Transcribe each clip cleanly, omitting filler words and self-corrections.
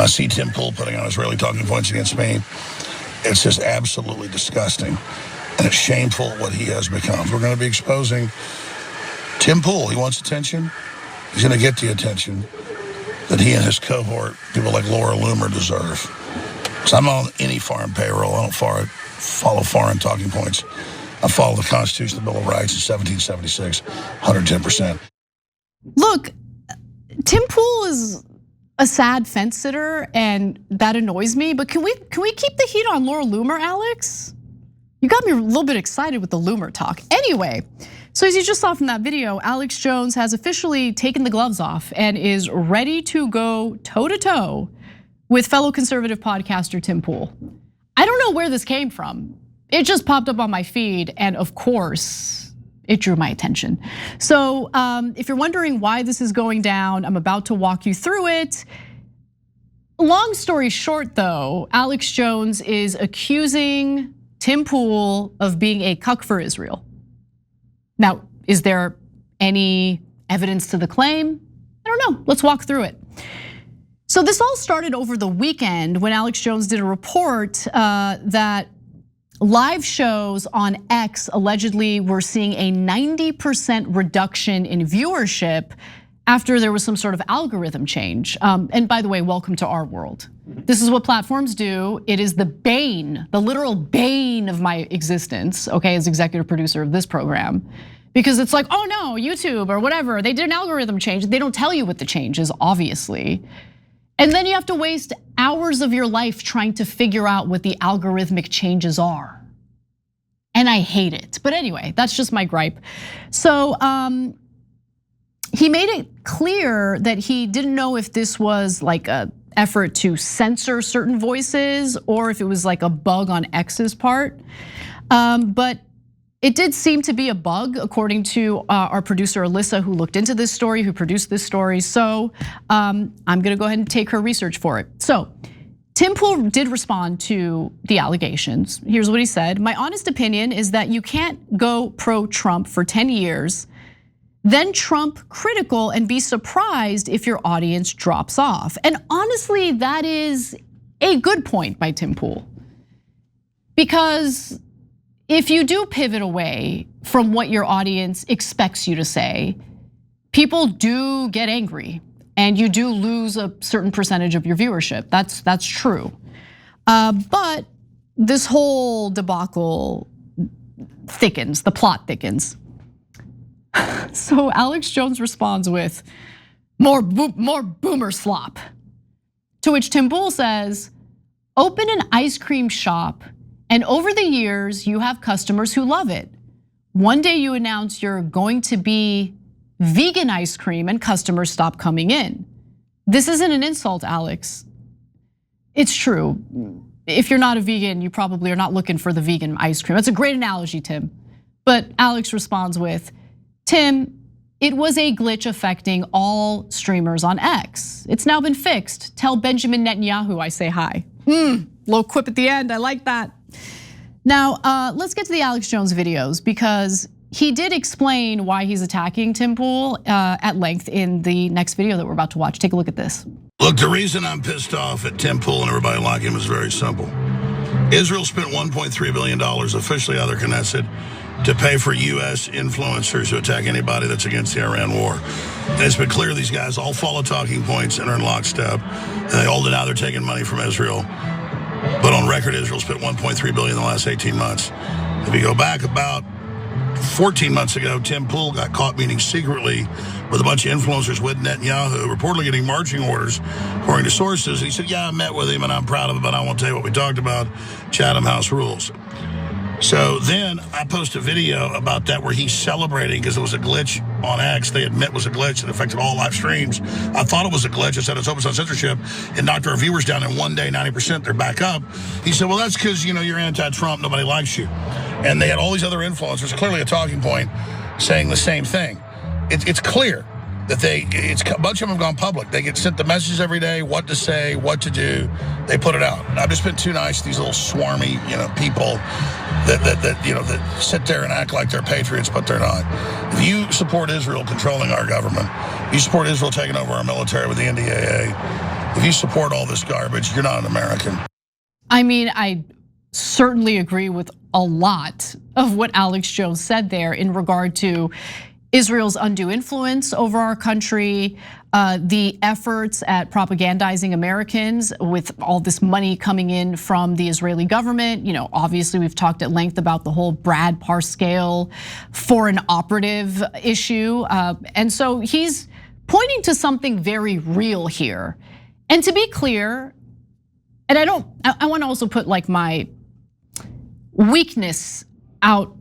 I see Tim Pool putting on Israeli talking points against me, it's just absolutely disgusting. And it's shameful what he has become. We're going to be exposing Tim Pool. He wants attention. He's going to get the attention that he and his cohort, people like Laura Loomer, deserve. Because I'm on any foreign payroll. I don't follow foreign talking points. I follow the Constitution, the Bill of Rights in 1776, 110%. Look, Tim Pool is a sad fence sitter, and that annoys me. But can we keep the heat on Laura Loomer, Alex? You got me a little bit excited with the Loomer talk. Anyway, so as you just saw from that video, Alex Jones has officially taken the gloves off and is ready to go toe-to-toe with fellow conservative podcaster Tim Pool. I don't know where this came from. It just popped up on my feed, and of course, it drew my attention. So if you're wondering why this is going down, I'm about to walk you through it. Long story short though, Alex Jones is accusing Tim Pool of being a cuck for Israel. Now, is there any evidence to the claim? I don't know, let's walk through it. So this all started over the weekend when Alex Jones did a report that live shows on X allegedly were seeing a 90% reduction in viewership after there was some sort of algorithm change. And by the way, welcome to our world. This is what platforms do. It is the bane, the literal bane of my existence, okay, as executive producer of this program. Because it's like, oh no, YouTube or whatever, they did an algorithm change. They don't tell you what the change is, obviously. And then you have to waste hours of your life trying to figure out what the algorithmic changes are. And I hate it. But anyway, that's just my gripe. So he made it clear that he didn't know if this was like an effort to censor certain voices or if it was like a bug on X's part. But it did seem to be a bug, according to our producer Alyssa, who looked into this story, who produced this story. So I'm gonna go ahead and take her research for it. So Tim Pool did respond to the allegations. Here's what he said. My honest opinion is that you can't go pro-Trump for 10 years, then Trump critical and be surprised if your audience drops off. And honestly, that is a good point by Tim Pool. Because if you do pivot away from what your audience expects you to say, people do get angry and you do lose a certain percentage of your viewership. That's true. But this whole debacle thickens, the plot thickens. So Alex Jones responds with more boomer slop. To which Tim Pool says, open an ice cream shop, and over the years, you have customers who love it. One day you announce you're going to be vegan ice cream and customers stop coming in. This isn't an insult, Alex. It's true. If you're not a vegan, you probably are not looking for the vegan ice cream. That's a great analogy, Tim. But Alex responds with, Tim, it was a glitch affecting all streamers on X. It's now been fixed. Tell Benjamin Netanyahu I say hi. Little quip at the end, I like that. Now, let's get to the Alex Jones videos because he did explain why he's attacking Tim Pool at length in the next video that we're about to watch. Take a look at this. Look, the reason I'm pissed off at Tim Pool and everybody like him is very simple. Israel spent $1.3 billion officially out of their Knesset to pay for US influencers who attack anybody that's against the Iran war. And it's been clear these guys all follow talking points and are in lockstep. And they all deny they're taking money from Israel. But on record, Israel spent $1.3 billion in the last 18 months. If you go back about 14 months ago, Tim Pool got caught meeting secretly with a bunch of influencers with Netanyahu, reportedly getting marching orders, according to sources. He said, yeah, I met with him and I'm proud of it, but I won't tell you what we talked about, Chatham House rules. So then I post a video about that where he's celebrating because it was a glitch on X. They admit was a glitch that affected all live streams. I thought it was a glitch. I said it's open on censorship and knocked our viewers down in one day, 90%, they're back up. He said, well, that's because you're anti-Trump, nobody likes you. And they had all these other influencers, clearly a talking point, saying the same thing. It's clear that a bunch of them have gone public. They get sent the messages every day, what to say, what to do. They put it out. I've just been too nice to these little swarmy, people that sit there and act like they're patriots, but they're not. If you support Israel controlling our government, you support Israel taking over our military with the NDAA, If you support all this garbage, you're not an American. I mean, I certainly agree with a lot of what Alex Jones said there in regard to Israel's undue influence over our country, the efforts at propagandizing Americans with all this money coming in from the Israeli government. Obviously we've talked at length about the whole Brad Parscale foreign operative issue. And so he's pointing to something very real here. And to be clear, and I want to also put like my weakness out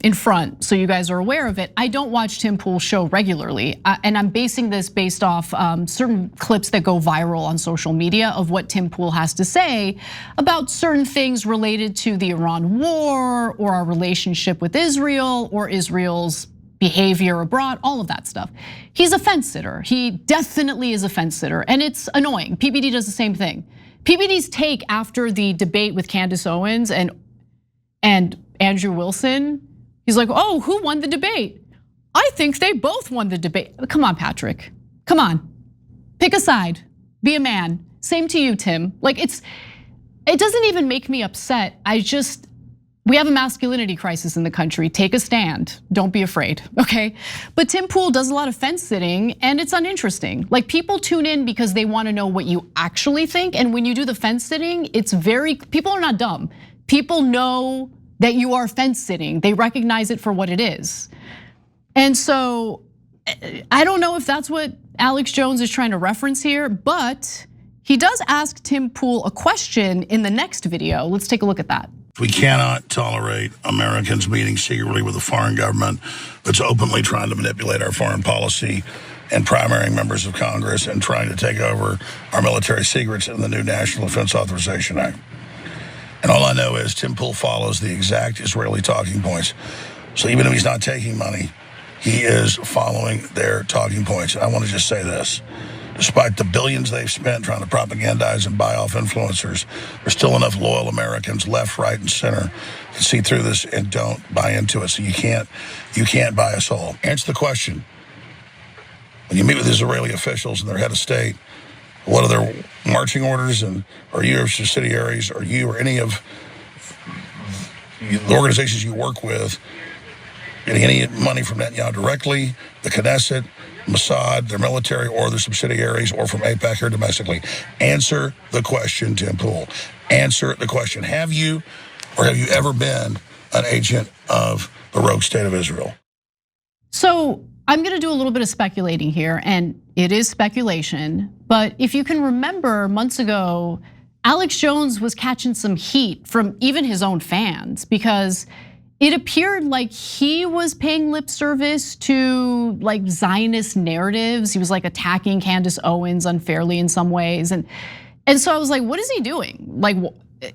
in front so you guys are aware of it. I don't watch Tim Pool's show regularly, and I'm basing this based off certain clips that go viral on social media of what Tim Pool has to say about certain things related to the Iran war or our relationship with Israel or Israel's behavior abroad, all of that stuff. He's a fence sitter. He definitely is a fence sitter, and it's annoying. PBD does the same thing. PBD's take after the debate with Candace Owens and Andrew Wilson, he's like, oh, who won the debate? I think they both won the debate. Come on, Patrick, come on. Pick a side, be a man. Same to you, Tim. Like it doesn't even make me upset. We have a masculinity crisis in the country. Take a stand, don't be afraid, okay? But Tim Pool does a lot of fence sitting and it's uninteresting. Like people tune in because they wanna know what you actually think. And when you do the fence sitting, people are not dumb. People know that you are fence sitting. They recognize it for what it is. And so I don't know if that's what Alex Jones is trying to reference here, but he does ask Tim Pool a question in the next video. Let's take a look at that. We cannot tolerate Americans meeting secretly with a foreign government that's openly trying to manipulate our foreign policy and primarying members of Congress and trying to take over our military secrets in the new National Defense Authorization Act. And all I know is Tim Pool follows the exact Israeli talking points. So even if he's not taking money, he is following their talking points. And I want to just say this. Despite the billions they've spent trying to propagandize and buy off influencers, there's still enough loyal Americans, left, right, and center, to see through this and don't buy into it. So you can't buy us all. Answer the question. When you meet with Israeli officials and their head of state, what are their marching orders, and are you or subsidiaries, or you or any of the organizations you work with getting any money from Netanyahu directly, the Knesset, Mossad, their military, or their subsidiaries, or from AIPAC or domestically? Answer the question, Tim Pool. Answer the question. Have you or have you ever been an agent of the rogue state of Israel? So I'm gonna do a little bit of speculating here, and it is speculation, but if you can remember months ago, Alex Jones was catching some heat from even his own fans because it appeared like he was paying lip service to like Zionist narratives. He was like attacking Candace Owens unfairly in some ways. And so I was like, what is he doing? Like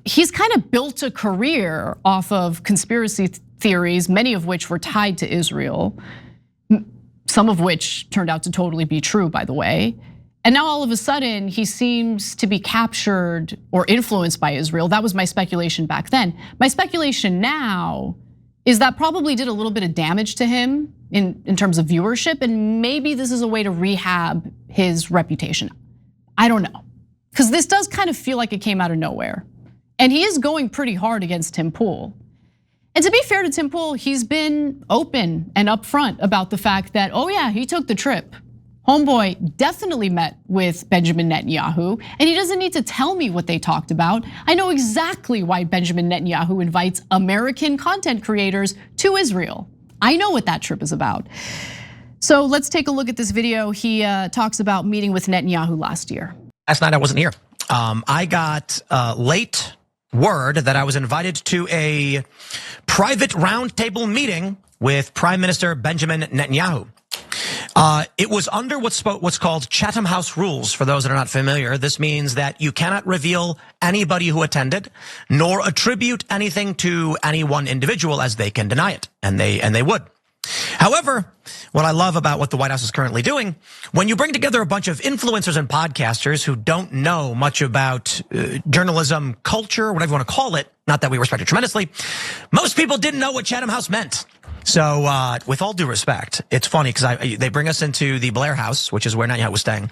he's kind of built a career off of conspiracy theories, many of which were tied to Israel, some of which turned out to totally be true, by the way. And now all of a sudden he seems to be captured or influenced by Israel. That was my speculation back then. My speculation now is that probably did a little bit of damage to him in terms of viewership, and maybe this is a way to rehab his reputation. I don't know, because this does kind of feel like it came out of nowhere. And he is going pretty hard against Tim Pool. And to be fair to Tim Pool, he's been open and upfront about the fact that, oh yeah, he took the trip. Homeboy definitely met with Benjamin Netanyahu, and he doesn't need to tell me what they talked about. I know exactly why Benjamin Netanyahu invites American content creators to Israel. I know what that trip is about. So let's take a look at this video. He talks about meeting with Netanyahu last year. Last night I wasn't here. I got late word that I was invited to a private roundtable meeting with Prime Minister Benjamin Netanyahu. It was under what's called Chatham House rules. For those that are not familiar, this means that you cannot reveal anybody who attended, nor attribute anything to any one individual, as they can deny it, and they would. However, what I love about what the White House is currently doing, when you bring together a bunch of influencers and podcasters who don't know much about journalism culture, whatever you want to call it, not that we respect it tremendously, most people didn't know what Chatham House meant. So with all due respect, it's funny because they bring us into the Blair House, which is where Netanyahu was staying.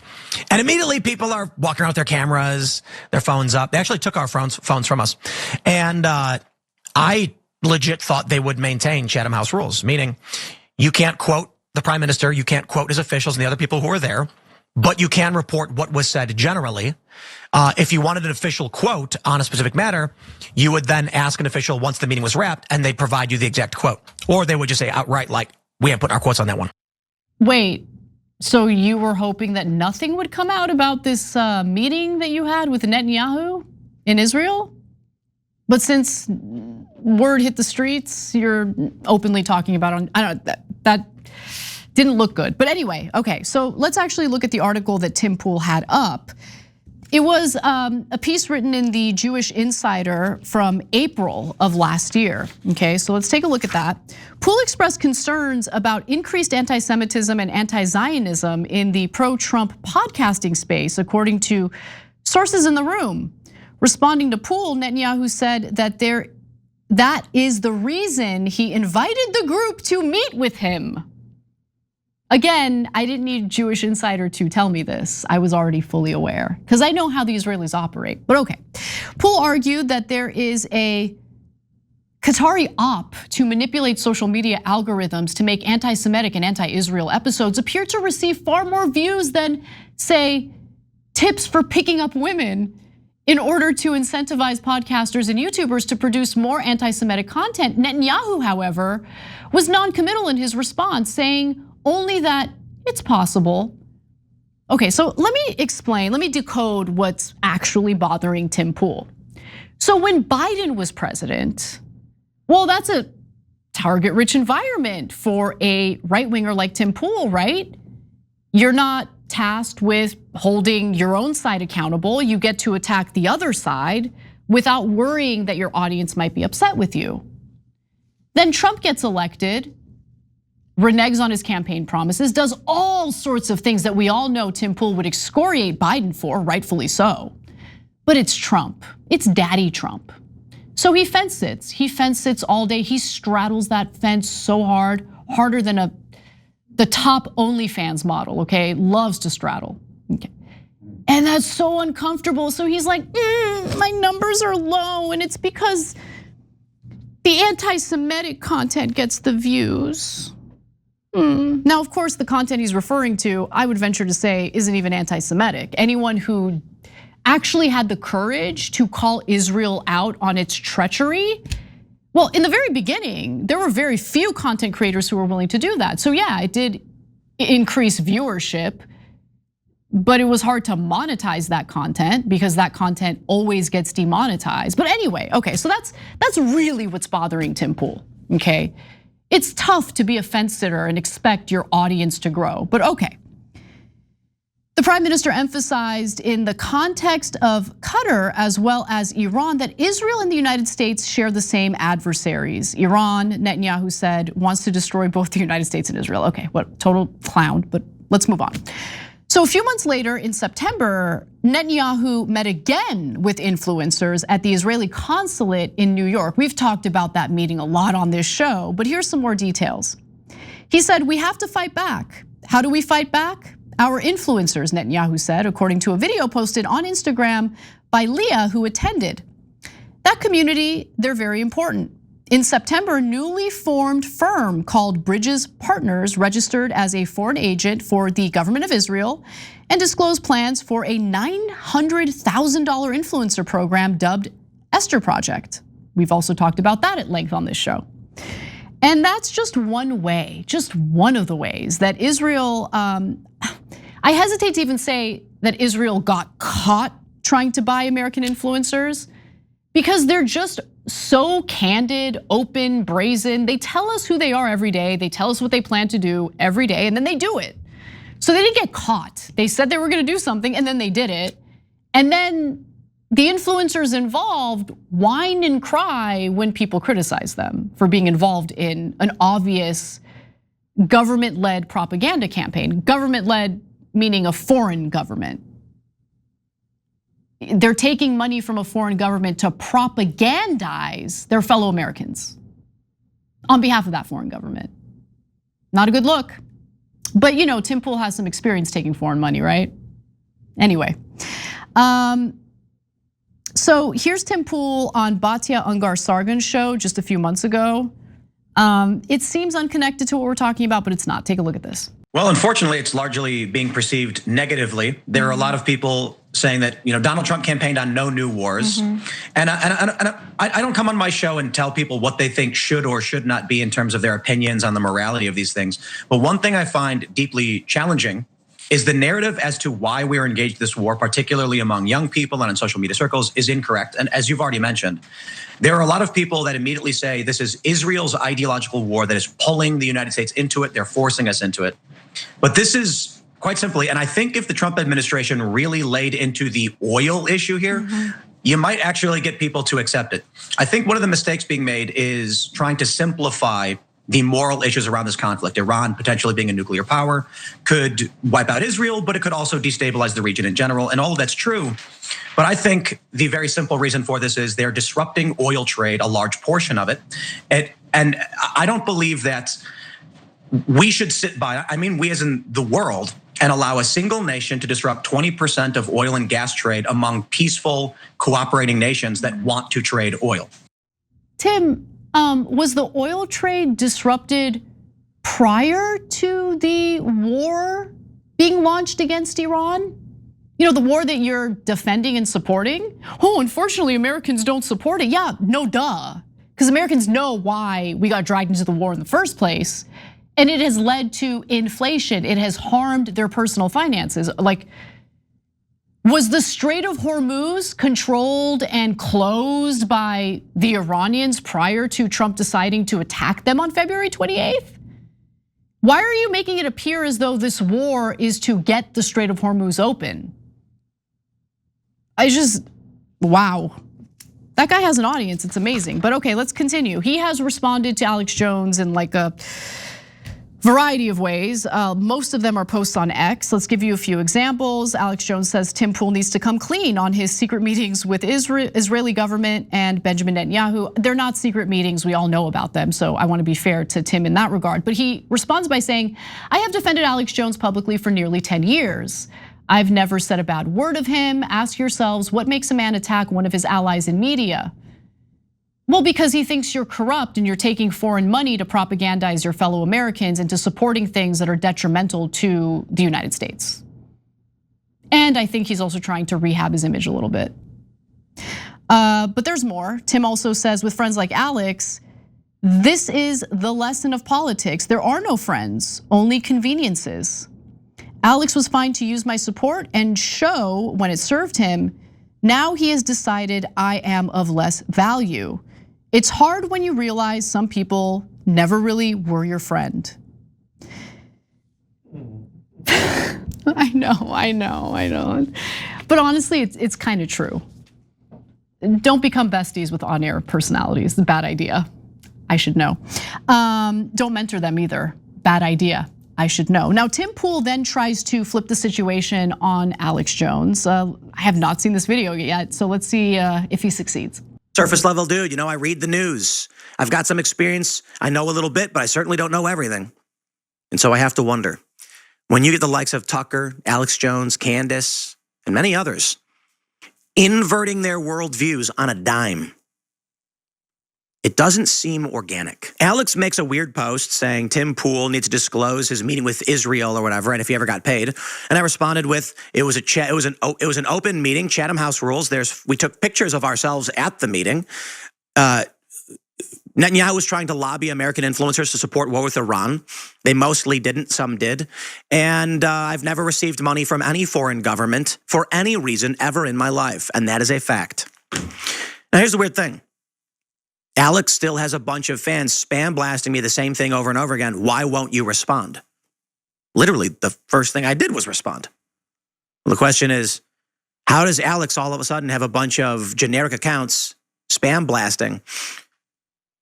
And immediately people are walking around with their cameras, their phones up. They actually took our phones from us. And I legit thought they would maintain Chatham House rules, meaning you can't quote the prime minister, you can't quote his officials and the other people who were there, but you can report what was said generally. If you wanted an official quote on a specific matter, you would then ask an official once the meeting was wrapped and they'd provide you the exact quote. Or they would just say outright, like, we haven't put our quotes on that one. Wait, so you were hoping that nothing would come out about this meeting that you had with Netanyahu in Israel? But since word hit the streets, you're openly talking about it. I don't know, that didn't look good. But anyway, okay, so let's actually look at the article that Tim Pool had up. It was a piece written in the Jewish Insider from April of last year. Okay, so let's take a look at that. Pool expressed concerns about increased anti-Semitism and anti-Zionism in the pro-Trump podcasting space, according to sources in the room. Responding to Pool, Netanyahu said that that is the reason he invited the group to meet with him. Again, I didn't need Jewish Insider to tell me this. I was already fully aware because I know how the Israelis operate. But okay, Pool argued that there is a Qatari op to manipulate social media algorithms to make anti-Semitic and anti-Israel episodes appear to receive far more views than, say, tips for picking up women in order to incentivize podcasters and YouTubers to produce more anti-Semitic content. Netanyahu, however, was non-committal in his response, saying only that it's possible. Okay, so let me explain, let me decode what's actually bothering Tim Pool. So when Biden was president, well, that's a target-rich environment for a right-winger like Tim Pool, right? You're not tasked with holding your own side accountable. You get to attack the other side without worrying that your audience might be upset with you. Then Trump gets elected, reneges on his campaign promises, does all sorts of things that we all know Tim Pool would excoriate Biden for, rightfully so. But it's Trump, it's Daddy Trump. So he fence sits all day. He straddles that fence so hard, harder than the top OnlyFans model, okay? Loves to straddle, okay? And that's so uncomfortable. So he's like, my numbers are low, and it's because the anti-Semitic content gets the views. Now, of course, the content he's referring to, I would venture to say, isn't even anti-Semitic. Anyone who actually had the courage to call Israel out on its treachery, well, in the very beginning, there were very few content creators who were willing to do that. So yeah, it did increase viewership, but it was hard to monetize that content because that content always gets demonetized. But anyway, okay, so that's really what's bothering Tim Pool, okay? It's tough to be a fence sitter and expect your audience to grow, but okay. The prime minister emphasized in the context of Qatar as well as Iran that Israel and the United States share the same adversaries. Iran, Netanyahu said, wants to destroy both the United States and Israel. Okay, what total clown, but let's move on. So a few months later in September, Netanyahu met again with influencers at the Israeli consulate in New York. We've talked about that meeting a lot on this show, but here's some more details. He said, we have to fight back. How do we fight back? Our influencers, Netanyahu said, according to a video posted on Instagram by Leah, who attended. That community, they're very important. In September, newly formed firm called Bridges Partners registered as a foreign agent for the government of Israel and disclosed plans for a $900,000 influencer program dubbed Esther Project. We've also talked about that at length on this show. And that's just one way, just one of the ways that Israel, I hesitate to even say that Israel got caught trying to buy American influencers because they're just so candid, open, brazen. They tell us who they are every day. They tell us what they plan to do every day, and then they do it. So they didn't get caught. They said they were gonna do something, and then they did it. And then the influencers involved whine and cry when people criticize them for being involved in an obvious government-led propaganda campaign. Government-led meaning a foreign government. They're taking money from a foreign government to propagandize their fellow Americans. on behalf of that foreign government. Not a good look. But Tim Pool has some experience taking foreign money, right? Anyway, so here's Tim Pool on Batya Ungar Sargon's show just a few months ago. It seems unconnected to what we're talking about, but it's not. Take a look at this. Well, unfortunately, it's largely being perceived negatively. There are a lot of people saying that Donald Trump campaigned on no new wars, and I don't come on my show and tell people what they think should or should not be in terms of their opinions on the morality of these things. But one thing I find deeply challenging is the narrative as to why we are engaged in this war, particularly among young people and in social media circles, is incorrect. And as you've already mentioned, there are a lot of people that immediately say this is Israel's ideological war that is pulling the United States into it. They're forcing us into it. But this is quite simply, and I think if the Trump administration really laid into the oil issue here, you might actually get people to accept it. I think one of the mistakes being made is trying to simplify the moral issues around this conflict. Iran potentially being a nuclear power could wipe out Israel, but it could also destabilize the region in general. And all of that's true. But I think the very simple reason for this is they're disrupting oil trade, a large portion of it. And I don't believe that we should sit by, I mean, we as in the world, and allow a single nation to disrupt 20% of oil and gas trade among peaceful, cooperating nations that want to trade oil. Tim, was the oil trade disrupted prior to the war being launched against Iran? The war that you're defending and supporting? Oh, unfortunately, Americans don't support it. Yeah, no duh. Because Americans know why we got dragged into the war in the first place. And it has led to inflation. It has harmed their personal finances. Like, was the Strait of Hormuz controlled and closed by the Iranians prior to Trump deciding to attack them on February 28th? Why are you making it appear as though this war is to get the Strait of Hormuz open? Wow. That guy has an audience, it's amazing. But okay, let's continue. He has responded to Alex Jones in like a variety of ways. Most of them are posts on X. Let's give you a few examples. Alex Jones says Tim Pool needs to come clean on his secret meetings with Israeli government and Benjamin Netanyahu. They're not secret meetings, we all know about them. So I wanna be fair to Tim in that regard. But he responds by saying, I have defended Alex Jones publicly for nearly 10 years. I've never said a bad word of him. Ask yourselves, what makes a man attack one of his allies in media? Well, because he thinks you're corrupt and you're taking foreign money to propagandize your fellow Americans into supporting things that are detrimental to the United States. And I think he's also trying to rehab his image a little bit. But there's more. Tim also says with friends like Alex, this is the lesson of politics. There are no friends, only conveniences. Alex was fine to use my support and show when it served him. Now he has decided I am of less value. It's hard when you realize some people never really were your friend. I know. But honestly, it's kind of true. Don't become besties with on-air personalities, it's a bad idea. I should know. Don't mentor them either, bad idea. I should know. Now, Tim Pool then tries to flip the situation on Alex Jones. I have not seen this video yet, so let's see if he succeeds. Surface level dude, I read the news. I've got some experience. I know a little bit, but I certainly don't know everything. And so I have to wonder, when you get the likes of Tucker, Alex Jones, Candace, and many others inverting their worldviews on a dime, it doesn't seem organic. Alex makes a weird post saying Tim Pool needs to disclose his meeting with Israel or whatever, and if he ever got paid. And I responded with, it was an open meeting, Chatham House rules. We took pictures of ourselves at the meeting. Netanyahu was trying to lobby American influencers to support war with Iran. They mostly didn't, some did. And I've never received money from any foreign government for any reason ever in my life, and that is a fact. Now here's the weird thing. Alex still has a bunch of fans spam blasting me the same thing over and over again. Why won't you respond? Literally, the first thing I did was respond. Well, the question is, how does Alex all of a sudden have a bunch of generic accounts spam blasting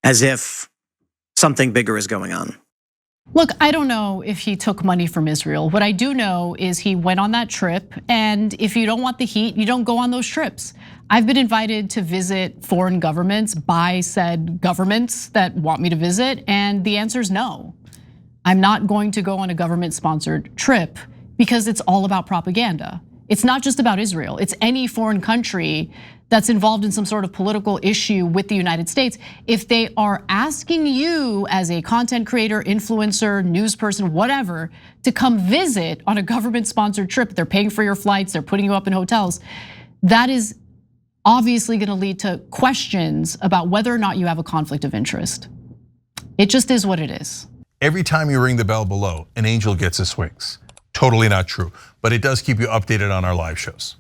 as if something bigger is going on? Look, I don't know if he took money from Israel. What I do know is he went on that trip, and if you don't want the heat, you don't go on those trips. I've been invited to visit foreign governments by said governments that want me to visit, and the answer is no. I'm not going to go on a government-sponsored trip because it's all about propaganda. It's not just about Israel. It's any foreign country that's involved in some sort of political issue with the United States. If they are asking you as a content creator, influencer, news person, whatever, to come visit on a government-sponsored trip, they're paying for your flights, they're putting you up in hotels, that is obviously gonna lead to questions about whether or not you have a conflict of interest. It just is what it is. Every time you ring the bell below, an angel gets his wings. Totally not true, but it does keep you updated on our live shows.